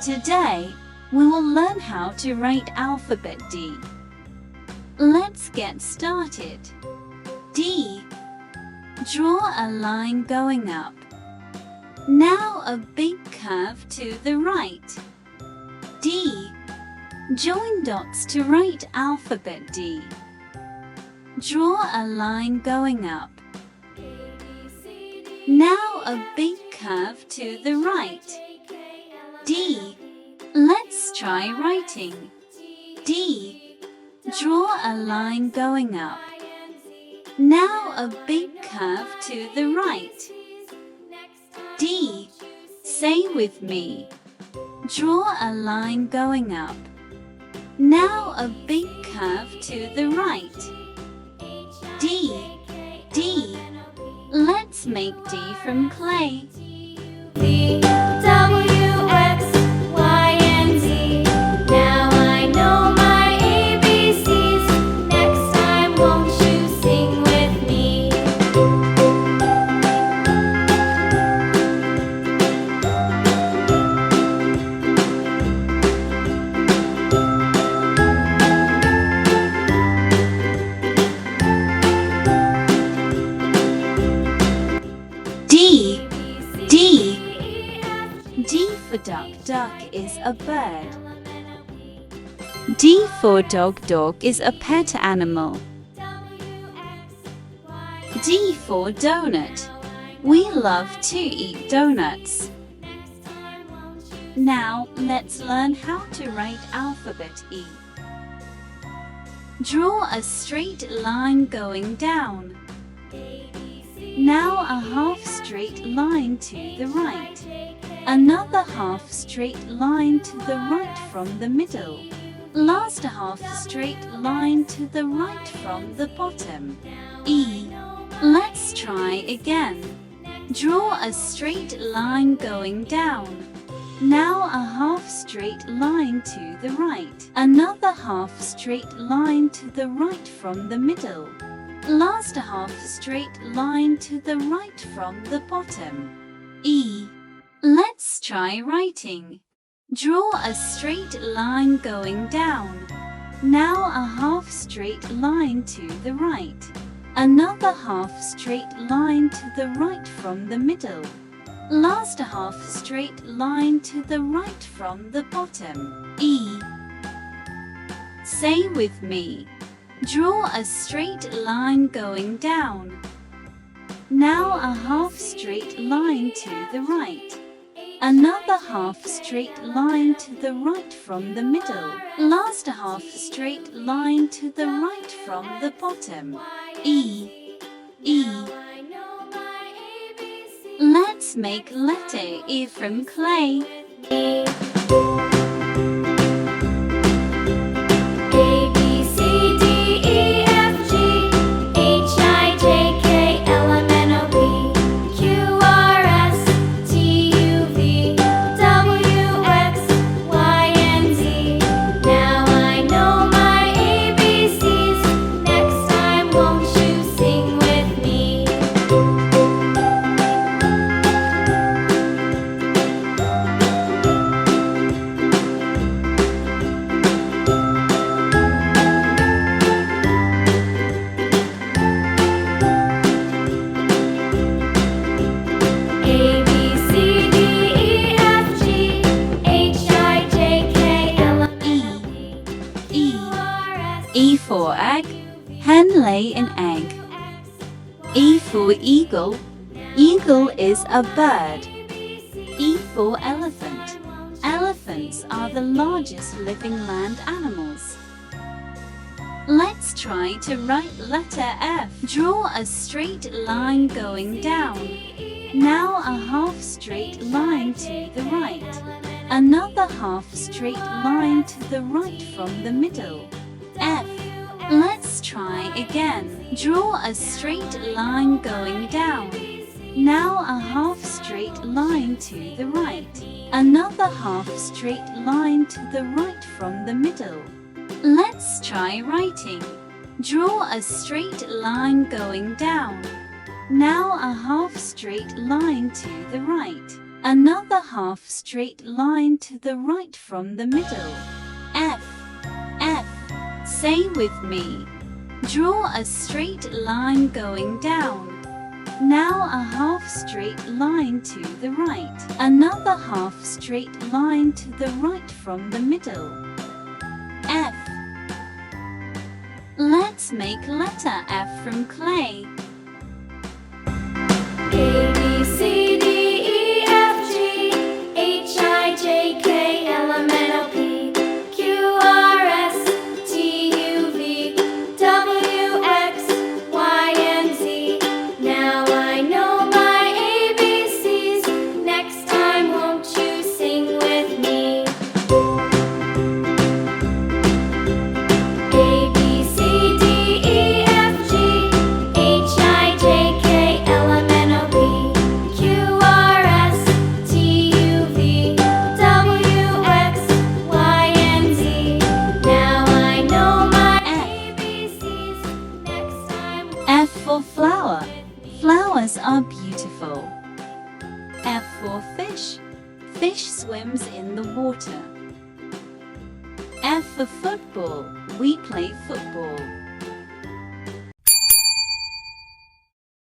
Today, we will learn how to write alphabet D. Let's get started. D. Draw a line going up. Now a big curve to the right. D. Join dots to write alphabet D. Draw a line going up. Now a big curve to the right. D. Let's try writing. D. Draw a line going up. Now a big curve to the right. D. Say with me. Draw a line going up. Now a big curve to the right. D. D. Let's make D from clay. D, W, X, Y, and Z. Now I know my ABCs. Next time, won't you sing with me? D. D. D for duck. Duck is a bird. D for dog. Dog is a pet animal. D for donut. We love to eat donuts. Now let's learn how to write alphabet E. Draw a straight line going down. Now a half straight line to the right. Another half straight line to the right from the middle. Last half straight line to the right from the bottom. E. Let's try again. Draw a straight line going down. Now a half straight line to the right. Another half straight line to the right from the middle. Last half straight line to the right from the bottom. E. Let's try writing. Draw a straight line going down. Now a half straight line to the right. Another half straight line to the right from the middle. Last half straight line to the right from the bottom. E. Say with me. Draw a straight line going down. Now a half straight line to the right. Another half straight line to the right from the middle. Last half straight line to the right from the bottom. E. E. Let's make letter E from clay. E for egg, hen lay an egg. E for eagle, eagle is a bird. E for elephant, elephants are the largest living land animals. Let's try to write letter F. Draw a straight line going down. Now a half straight line to the right. Another half straight line to the right from the middle. F. Let's try again. Draw a straight line going down. Now a half straight line to the right. Another half straight line to the right from the middle. Let's try writing. Draw a straight line going down. Now a half straight line to the right. Another half straight line to the right from the middle. F. F. Say with me. Draw a straight line going down. Now a half straight line to the right. Another half straight line to the right from the middle. F. Let's make letter F from clay. A, B, C, D, E, F, G, H, I, J, K, L, M, N, O, P, Q, R, S, T, U, V, W, X, Y, and Z. Now I know my ABCs. Next time, won't you sing with me? A, B, C, D, E, F, G, H, I, J, K, L, M, N, O, P, Q, R, S, T, U, V, W, X, Y, and Z. Now I know my ABCs. Next time, F for flower. Flowers are beautiful. F for fish. Fish swims in the water. F for football. We play football.